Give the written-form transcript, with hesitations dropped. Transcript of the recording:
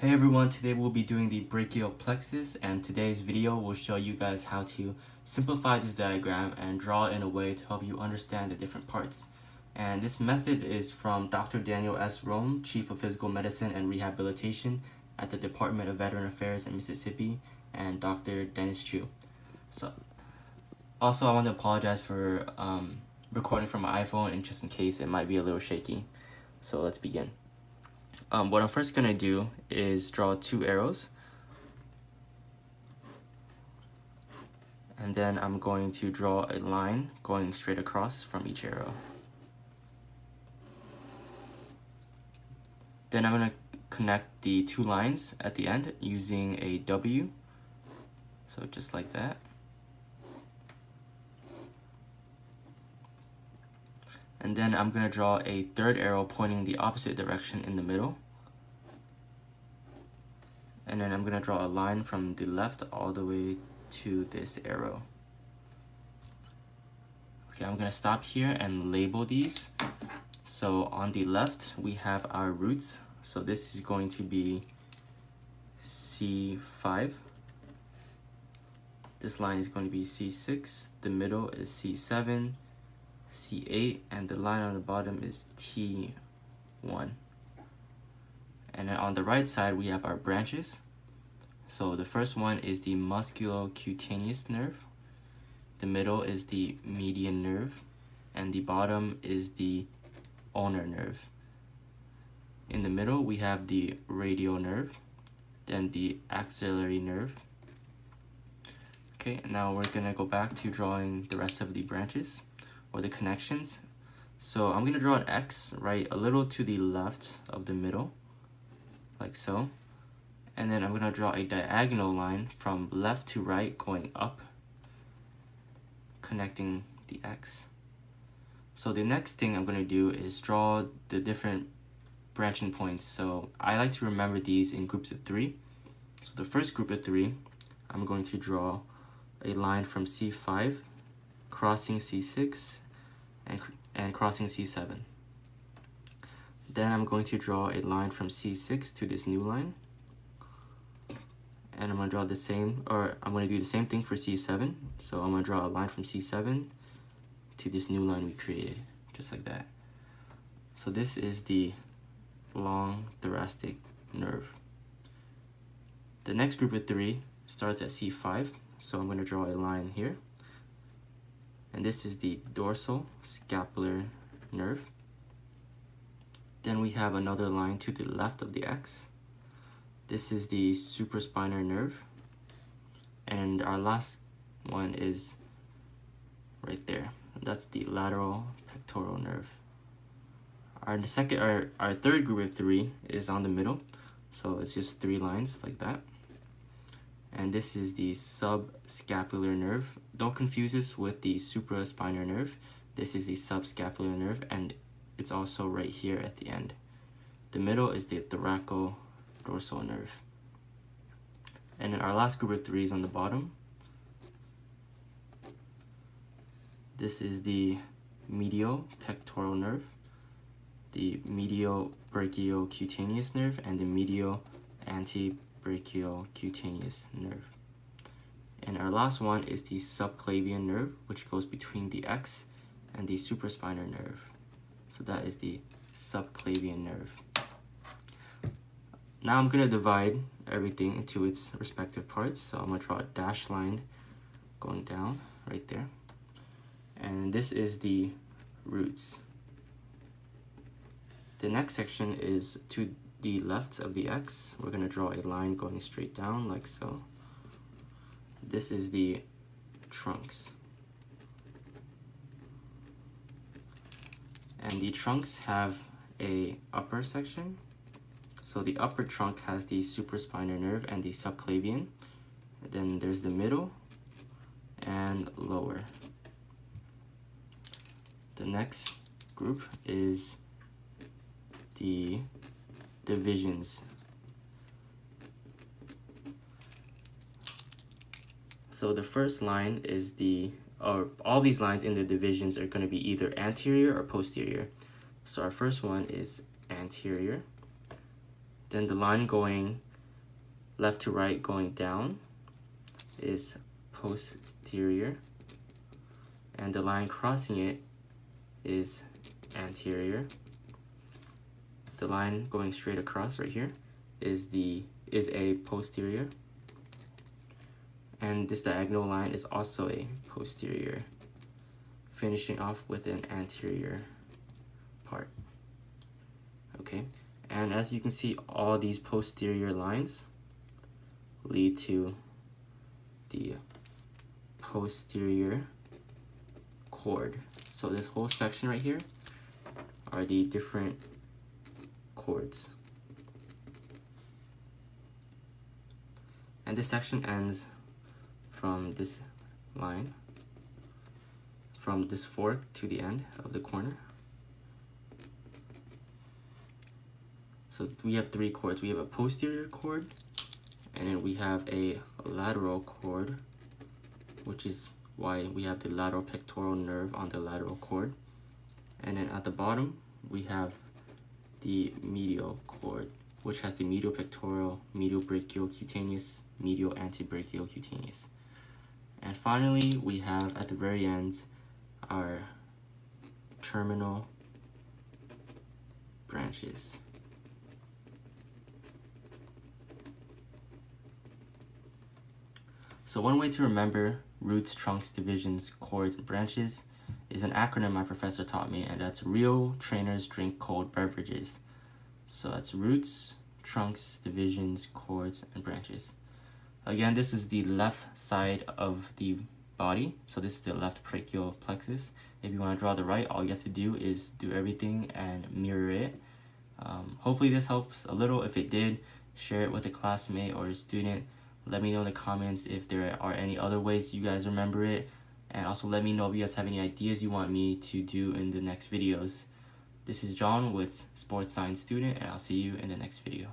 Hey everyone, today we'll be doing the brachial plexus, and today's video will show you guys how to simplify this diagram and draw it in a way to help you understand the different parts. And this method is from Dr. Daniel S. Romm, Chief of Physical Medicine and Rehabilitation at the Department of Veteran Affairs in Mississippi, and Dr. Dennis Chu. Also, I want to apologize for recording from my iPhone, and just in case it might be a little shaky. So let's begin. What I'm first going to do is draw two arrows, and then I'm going to draw a line going straight across from each arrow. Then I'm going to connect the two lines at the end using a W, so just like that. And then I'm going to draw a third arrow pointing the opposite direction in the middle. And then I'm going to draw a line from the left all the way to this arrow. Okay, I'm going to stop here and label these. So on the left, we have our roots. So this is going to be C5. This line is going to be C6. The middle is C7, C8, and the line on the bottom is T1. And then on the right side, we have our branches. So the first one is the musculocutaneous nerve. The middle is the median nerve. And the bottom is the ulnar nerve. In the middle, we have the radial nerve, then the axillary nerve. Okay, now we're gonna go back to drawing the rest of the branches or the connections. So I'm gonna draw an X right a little to the left of the middle, like so. And then I'm going to draw a diagonal line from left to right going up, connecting the X. So the next thing I'm going to do is draw the different branching points. So I like to remember these in groups of 3. So the first group of 3, I'm going to draw a line from C5, crossing C6, and crossing C7. Then I'm going to draw a line from C6 to this new line. And I'm going to draw the same, or I'm going to do the same thing for C7. So I'm going to draw a line from C7 to this new line we created, just like that. So this is the long thoracic nerve. The next group of 3 starts at C5. So I'm going to draw a line here. And this is the dorsal scapular nerve. Then we have another line to the left of the X. This is the supraspinal nerve, and our last one is right there. That's the lateral pectoral nerve. Our third group of 3 is on the middle, so it's just 3 lines like that. And this is the subscapular nerve. Don't confuse this with the supraspinal nerve. This is the subscapular nerve, and it's also right here at the end. The middle is the thoracodorsal nerve. And then our last group of 3 is on the bottom. This is the medial pectoral nerve, the medial brachial cutaneous nerve, and the medial antebrachial cutaneous nerve. And our last one is the subclavian nerve, which goes between the X and the supraspinal nerve. So that is the subclavian nerve. Now I'm going to divide everything into its respective parts. So I'm going to draw a dashed line going down right there. And this is the roots. The next section is to the left of the X. We're going to draw a line going straight down like so. This is the trunks. And the trunks have a upper section. So the upper trunk has the supraspinal nerve and the subclavian. Then there's the middle and lower. The next group is the divisions. So the first line is all these lines in the divisions are going to be either anterior or posterior. So our first one is anterior. Then the line going left to right going down is posterior, and the line crossing it is anterior. The line going straight across right here is a posterior, and this diagonal line is also a posterior, finishing off with an anterior part. Okay, and as you can see, all these posterior lines lead to the posterior cord. So this whole section right here are the different cords. And this section ends from this line, from this fork to the end of the corner. So we have three cords. We have a posterior cord, and then we have a lateral cord, which is why we have the lateral pectoral nerve on the lateral cord. And then at the bottom, we have the medial cord, which has the medial pectoral, medial brachial cutaneous, medial antebrachial cutaneous. And finally, we have at the very end our terminal branches. So one way to remember roots, trunks, divisions, cords, and branches is an acronym my professor taught me, and that's real trainers drink cold beverages. So that's roots, trunks, divisions, cords, and branches. Again, this is the left side of the body, so this is the left brachial plexus. If you want to draw the right, all you have to do is do everything and mirror it. Hopefully this helps a little. If it did, share it with a classmate or a student. Let me know in the comments if there are any other ways you guys remember it, and also let me know if you guys have any ideas you want me to do in the next videos. This is John with Sports Science Student, and I'll see you in the next video.